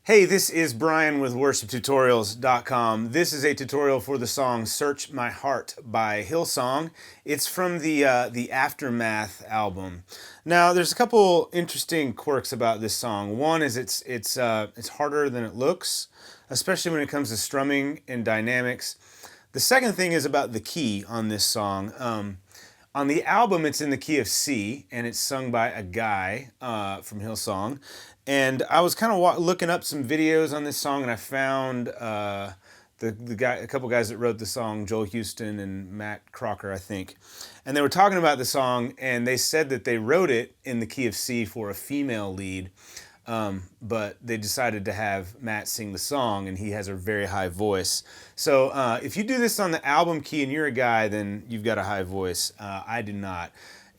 Hey, this is Brian with worshiptutorials.com. This is a tutorial for the song Search My Heart by Hillsong. It's from the Aftermath album. Now, there's a couple interesting quirks about this song. One is it's harder than it looks, especially when it comes to strumming and dynamics. The second thing is about the key on this song. On the album, it's in the key of C, and it's sung by a guy from Hillsong. And I was kind of looking up some videos on this song, and I found a couple guys that wrote the song, Joel Houston and Matt Crocker, I think. And they were talking about the song, and they said that they wrote it in the key of C for a female lead, but they decided to have Matt sing the song, and he has a very high voice. So if you do this on the album key and you're a guy, then you've got a high voice. I do not.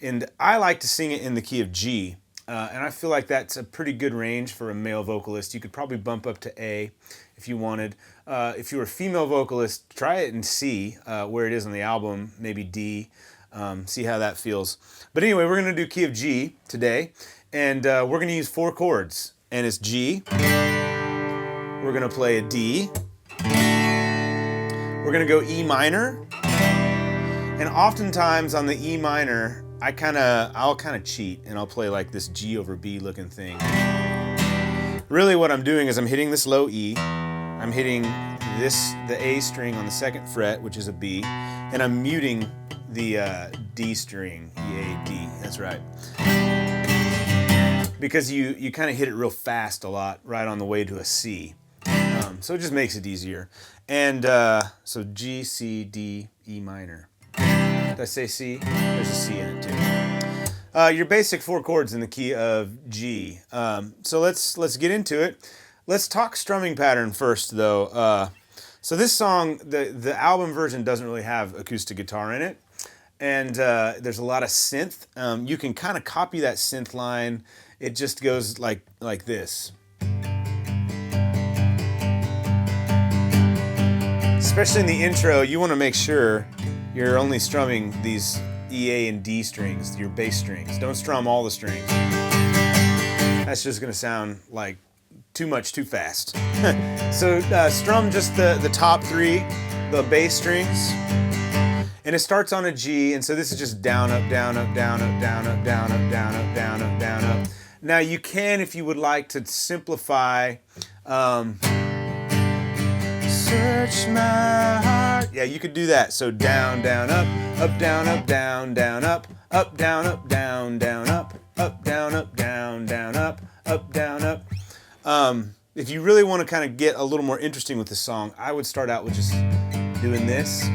And I like to sing it in the key of G. And I feel like that's a pretty good range for a male vocalist. You could probably bump up to A if you wanted. If you were a female vocalist, try it in C, where it is on the album, maybe D. See how that feels. But anyway, we're going to do key of G today, and we're going to use 4 chords. And it's G. We're going to play a D. We're going to go E minor. And oftentimes on the E minor, I'll kind of cheat, and I'll play like this G over B looking thing. Really what I'm doing is I'm hitting this low E, I'm hitting the A string on the 2nd fret, which is a B, and I'm muting the D string, E, A, D, that's right. Because you kind of hit it real fast a lot right on the way to a C. So it just makes it easier. And so G, C, D, E minor. Did I say C? There's a C in it too. Your basic 4 chords in the key of G. So let's get into it. Let's talk strumming pattern first, though. So this song, the album version doesn't really have acoustic guitar in it, and there's a lot of synth. You can kind of copy that synth line. It just goes like this. Especially in the intro, you want to make sure you're only strumming these E, A, and D strings, your bass strings. Don't strum all the strings. That's just going to sound like too much too fast. So strum just the top 3, the bass strings. And it starts on a G, and so this is just down, up, down, up, down, up, down, up, down, up, down, up, down, up, down, up. Now you can, if you would like to simplify, search my heart. Yeah, you could do that. So down, down, up, down, up, down, down, up, down, up, down, down, up, down, up, down, down, up, down, up. If you really want to kind of get a little more interesting with the song, I would start out with just doing this.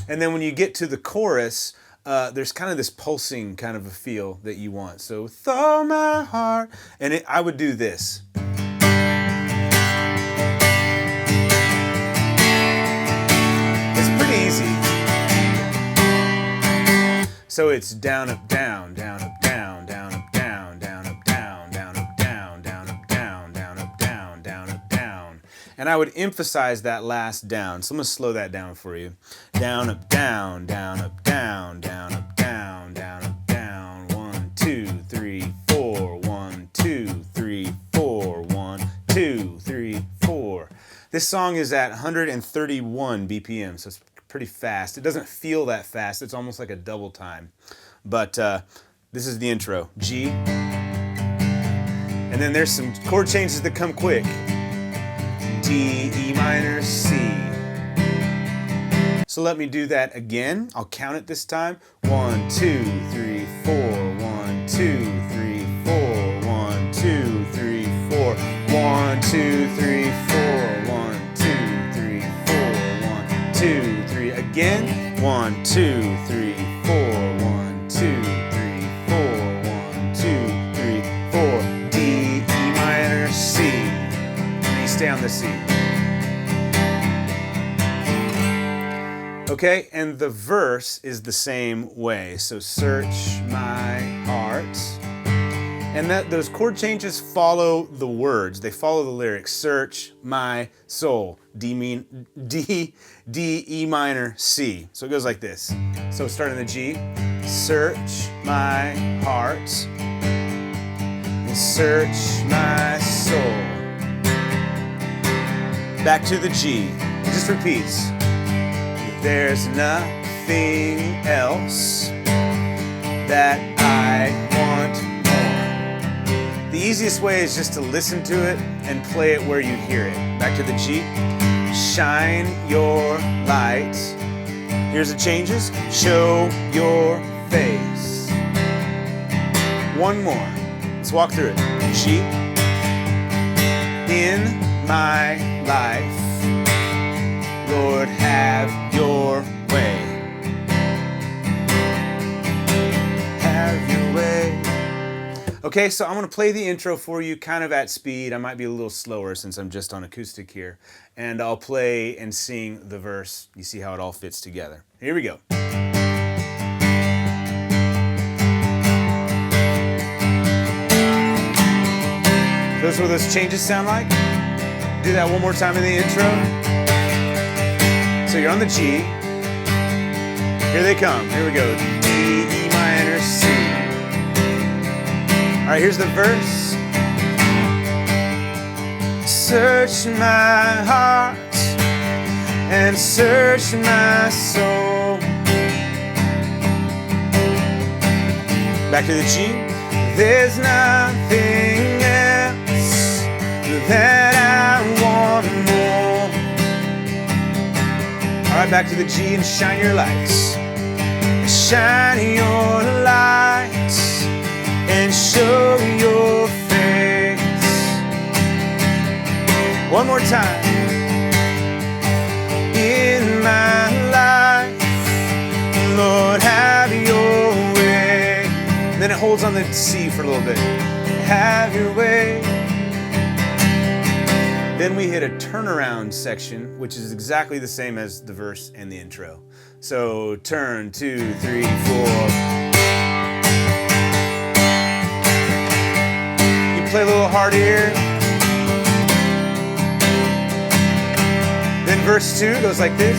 And then when you get to the chorus, there's kind of this pulsing kind of a feel that you want. So with all my heart, and I would do this. Easy. So it's down, up, down, down, up, down, down, up, down, down, up, down, down, up, down, down, up, down, down, up, down, down, up, down. And I would emphasize that last down. So I'm going to slow that down for you. Down, up, down, down, up, down, down, up, down, down, up, down. 1, 2, 3, 4. 1, 2, 3, 4. 1, 2, 3, 4. This song is at 131 BPM, so it's pretty fast. It doesn't feel that fast. It's almost like a double time. But this is the intro. G. And then there's some chord changes that come quick. D, E minor, C. So let me do that again. I'll count it this time. 1, 2, 3, 4. 1, 2, 3, 4. 1, 2, 3, 4. 1, 2, 3, 4. 1, 2, 3, 4. 1, 2, 3. Again. 1, 2, 3, 4. 1, 2, 3, 4. 1, 2, 3, 4. D, E minor, C. And then you stay on the C. Okay, and the verse is the same way. So search my heart. And those chord changes follow the words. They follow the lyrics. Search my soul. D, E minor, C. So it goes like this. So starting the G. Search my heart. and search my soul. Back to the G. It just repeats. There's nothing else that I want more. The easiest way is just to listen to it and play it where you hear it. Back to the G. Shine your light. Here's the changes. Show your face. One more. Let's walk through it. G. In my life, Lord, have your way. Have your way. Okay, so I'm going to play the intro for you kind of at speed. I might be a little slower since I'm just on acoustic here. And I'll play and sing the verse. You see how it all fits together. Here we go. Those are what those changes sound like. Do that one more time in the intro. So you're on the G. Here they come. Here we go. D, E minor, C. All right, here's the verse. Search my heart and search my soul. Back to the G. There's nothing else that I want more. All right, back to the G and shine your lights. Shine your lights and show your face. One more time. In my life, Lord, have your way. And then it holds on the C for a little bit. Have your way. Then we hit a turnaround section, which is exactly the same as the verse and the intro. So turn, 2, 3, 4. You play a little hard here. Then verse 2 goes like this.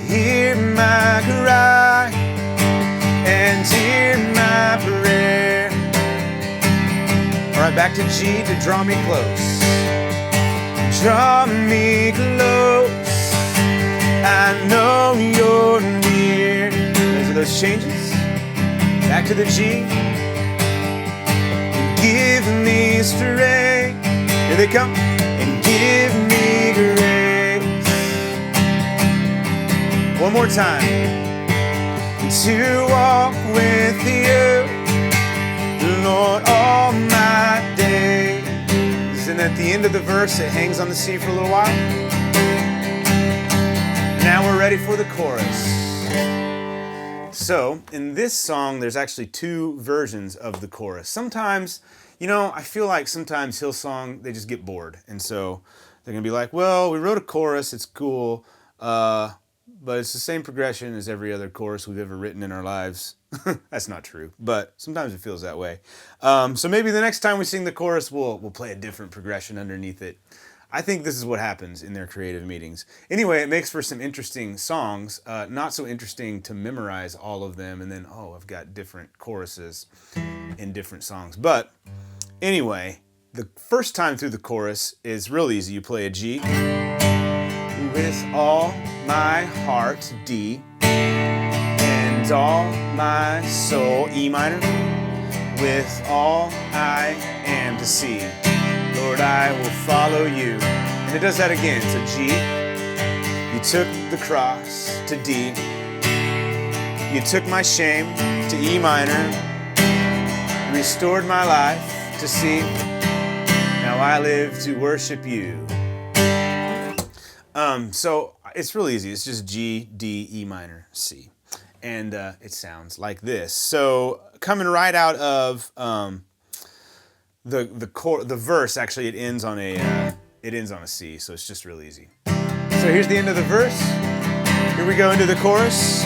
Hear my cry and hear my prayer. All right, back to G to draw me close. Draw me close. I know you're near. Those are those changes. Back to the G. Give me strength. Here they come. And give me grace. One more time. To walk with you, Lord, all my days. And at the end of the verse, it hangs on the C for a little while. Now we're ready for the chorus. So, in this song, there's actually two versions of the chorus. Sometimes, I feel like sometimes Hillsong, they just get bored. And so they're going to be like, well, we wrote a chorus, it's cool, but it's the same progression as every other chorus we've ever written in our lives. That's not true, but sometimes it feels that way. So maybe the next time we sing the chorus, we'll play a different progression underneath it. I think this is what happens in their creative meetings. Anyway, it makes for some interesting songs. Not so interesting to memorize all of them and then, I've got different choruses in different songs. But anyway, the first time through the chorus is real easy. You play a G. With all my heart, D, and all my soul, E minor, with all I am to C, Lord, I will follow you. And it does that again. So G, you took the cross to D, you took my shame to E minor, restored my life to C, now I live to worship you. So it's real easy. It's just G, D, E minor, C. And it sounds like this. So coming right out of the verse, actually it ends on a C, so it's just real easy. So here's the end of the verse. Here we go into the chorus.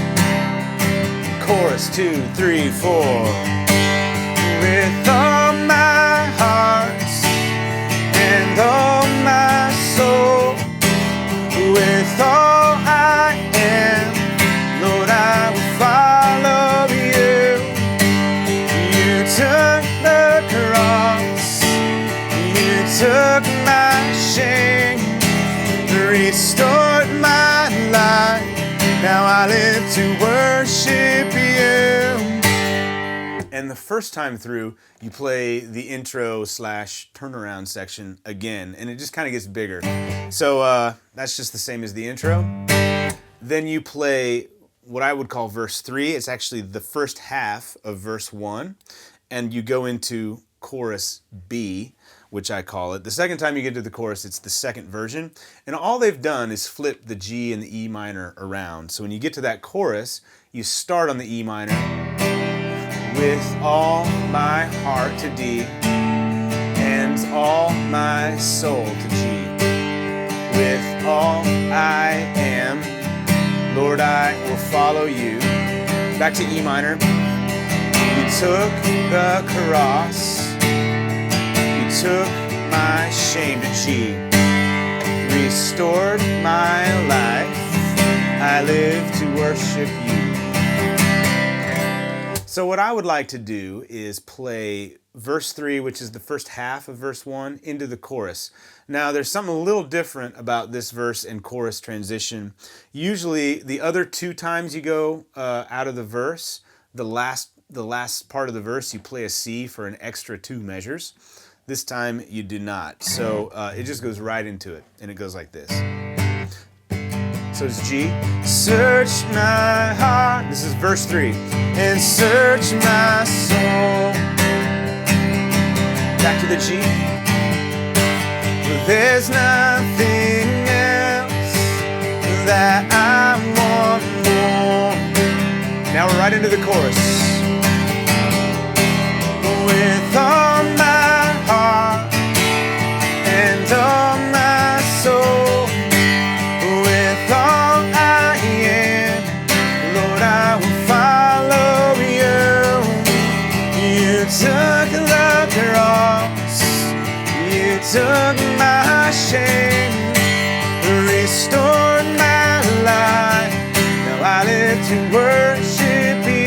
Chorus, 2, 3, 4. With all my heart and all my soul, with all I am, Lord, I will follow you. You took the took my shame, restored my life. Now I live to worship you. And the first time through, you play the intro / turnaround section again, and it just kind of gets bigger. So that's just the same as the intro. Then you play what I would call verse 3. It's actually the first half of verse 1, and you go into chorus B, which I call it. The second time you get to the chorus, it's the second version, and all they've done is flip the G and the E minor around. So when you get to that chorus, you start on the E minor, with all my heart to D, and all my soul to G. With all I am, Lord, I will follow you. Back to E minor. You took the cross, you took my shame to G, restored my life, I live to worship you. So what I would like to do is play verse 3, which is the first half of verse 1, into the chorus. Now there's something a little different about this verse and chorus transition. Usually the other 2 times you go out of the verse, the last part of the verse, you play a C for an extra 2 measures. This time you do not. So it just goes right into it, and it goes like this. So it's G. Search my heart. This is verse 3. And search my soul. Back to the G. There's nothing else that I want more. Now we're right into the chorus. With all my heart and all my soul, with all I am, Lord, I will follow you. You took the cross, you took my shame, restored my life. Now I live to worship you.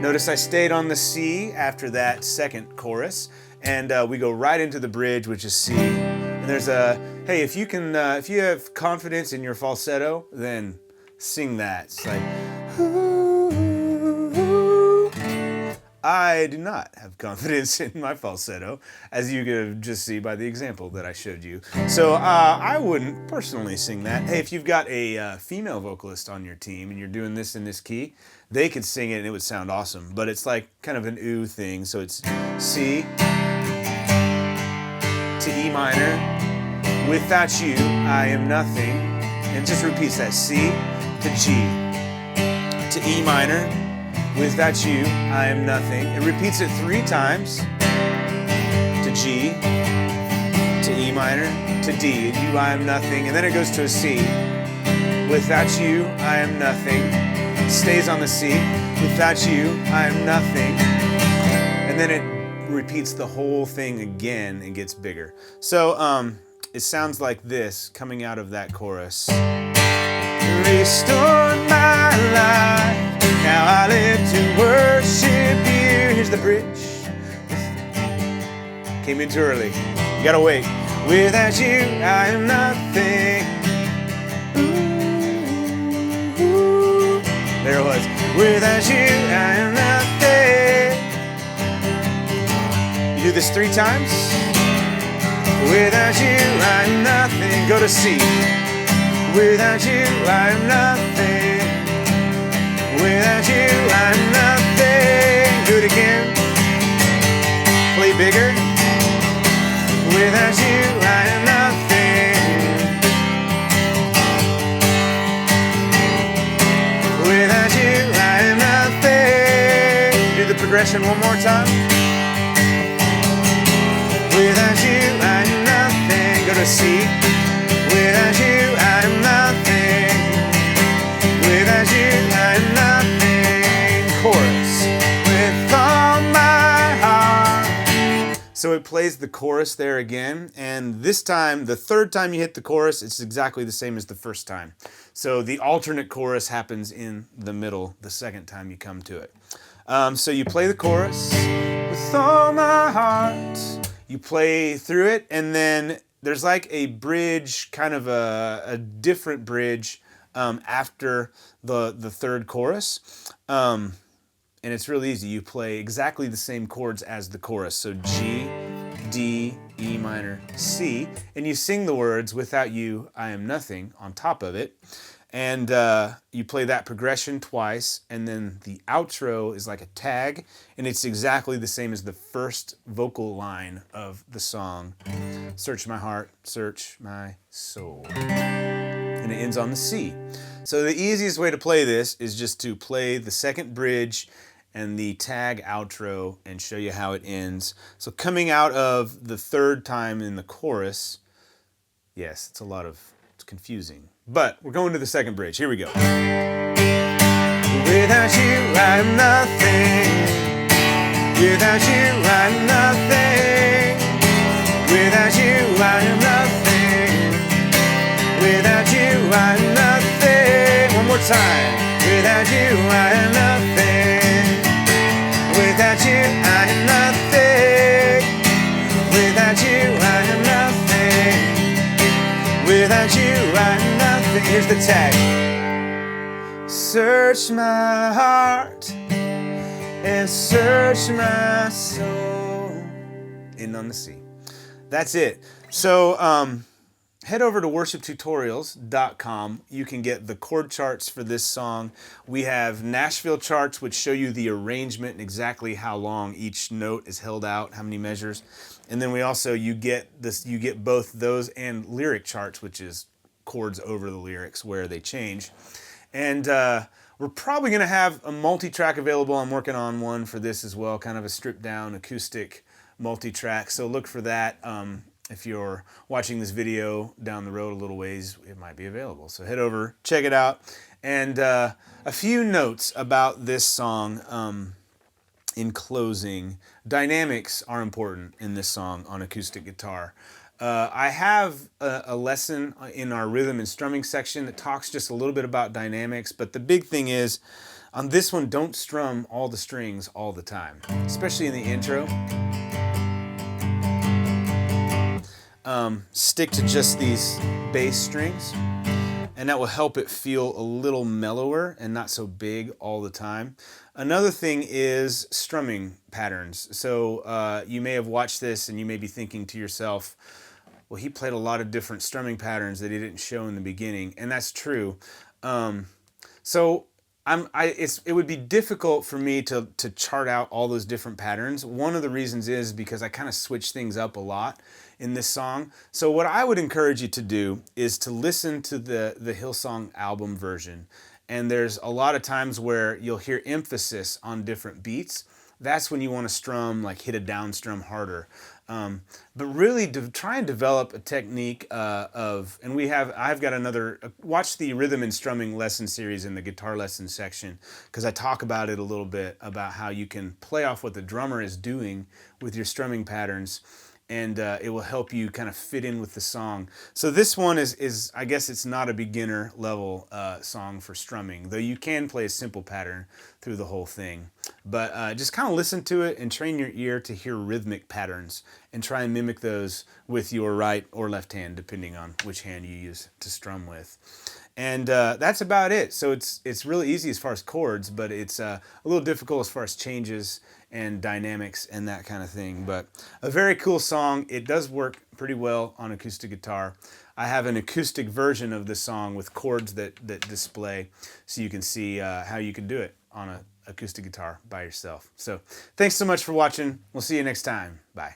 Notice I stayed on the C after that second chorus, and we go right into the bridge, which is C. And there's a, hey, if you have confidence in your falsetto, then sing that. It's like, ooh. I do not have confidence in my falsetto, as you could just see by the example that I showed you. So I wouldn't personally sing that. Hey, if you've got a female vocalist on your team and you're doing this in this key, they could sing it and it would sound awesome. But it's like kind of an ooh thing. So it's C to E minor. Without you, I am nothing. And just repeats that. C to G to E minor. Without you, I am nothing. It repeats it 3 times. To G, to E minor, to D. You, I am nothing. And then it goes to a C. Without you, I am nothing. Stays on the C. Without you, I am nothing. And then it repeats the whole thing again and gets bigger. So it sounds like this coming out of that chorus. Restored my life. Now I live to worship you. Here's the bridge. Came in too early. You gotta wait. Without you, I am nothing. Ooh. There it was. Without you, I am nothing. You do this 3 times. Without you, I am nothing. Go to C. Without you, I am nothing. Without you, I'm nothing. Do it again. Play bigger. Without you, I am nothing. Without you, I am nothing. Do the progression one more time. Without you, I am nothing. Go to C. Without you, I am nothing. Without you, I'm nothing. Chorus. With all my heart. So it plays the chorus there again, and this time, the third time you hit the chorus, it's exactly the same as the first time. So the alternate chorus happens in the middle the second time you come to it. So you play the chorus. With all my heart, You play through it, and then there's like a bridge, kind of a different bridge after the third chorus. And it's really easy. You play exactly the same chords as the chorus. So G, D, E minor, C, and you sing the words "Without you, I am nothing" on top of it. And you play that progression twice, and then the outro is like a tag, and it's exactly the same as the first vocal line of the song. Search my heart, search my soul. And it ends on the C. So the easiest way to play this is just to play the second bridge and the tag outro and show you how it ends. So coming out of the third time in the chorus, yes, it's confusing. But we're going to the second bridge. Here we go. Without you, I am nothing. Without you, I am nothing. Without you, I am nothing. Without you, I am nothing. One more time. Without you, I am nothing. Without you, I am nothing. Without you, I am nothing. Without you, I am nothing. Here's the tag. Search my heart and search my soul. End on the C. That's it. So head over to worshiptutorials.com. You can get the chord charts for this song. We have Nashville charts, which show you the arrangement and exactly how long each note is held out, how many measures. And then you get both those and lyric charts, which is chords over the lyrics where they change. And we're probably going to have a multi-track available. I'm working on one for this as well, kind of a stripped down acoustic multi-track. So look for that. If you're watching this video down the road a little ways, it might be available. So head over, check it out. And a few notes about this song in closing. Dynamics are important in this song on acoustic guitar. I have a lesson in our rhythm and strumming section that talks just a little bit about dynamics, but the big thing is, on this one, don't strum all the strings all the time, especially in the intro. Stick to just these bass strings, and that will help it feel a little mellower and not so big all the time. Another thing is strumming patterns. So you may have watched this and you may be thinking to yourself, well, he played a lot of different strumming patterns that he didn't show in the beginning, and that's true. It would be difficult for me to chart out all those different patterns. One of the reasons is because I kind of switch things up a lot in this song. So what I would encourage you to do is to listen to the Hillsong album version. And there's a lot of times where you'll hear emphasis on different beats. That's when you want to strum, like hit a down strum harder. But really try and develop a technique I've got watch the rhythm and strumming lesson series in the guitar lesson section, because I talk about it a little bit, about how you can play off what the drummer is doing with your strumming patterns, and it will help you kind of fit in with the song. So this one is I guess it's not a beginner level song for strumming, though you can play a simple pattern through the whole thing. But just kind of listen to it and train your ear to hear rhythmic patterns and try and mimic those with your right or left hand, depending on which hand you use to strum with. And that's about it. So it's really easy as far as chords, but it's a little difficult as far as changes and dynamics and that kind of thing. But a very cool song. It does work pretty well on acoustic guitar. I have an acoustic version of this song with chords that display, so you can see how you can do it on an acoustic guitar by yourself. So thanks so much for watching. We'll see you next time. Bye.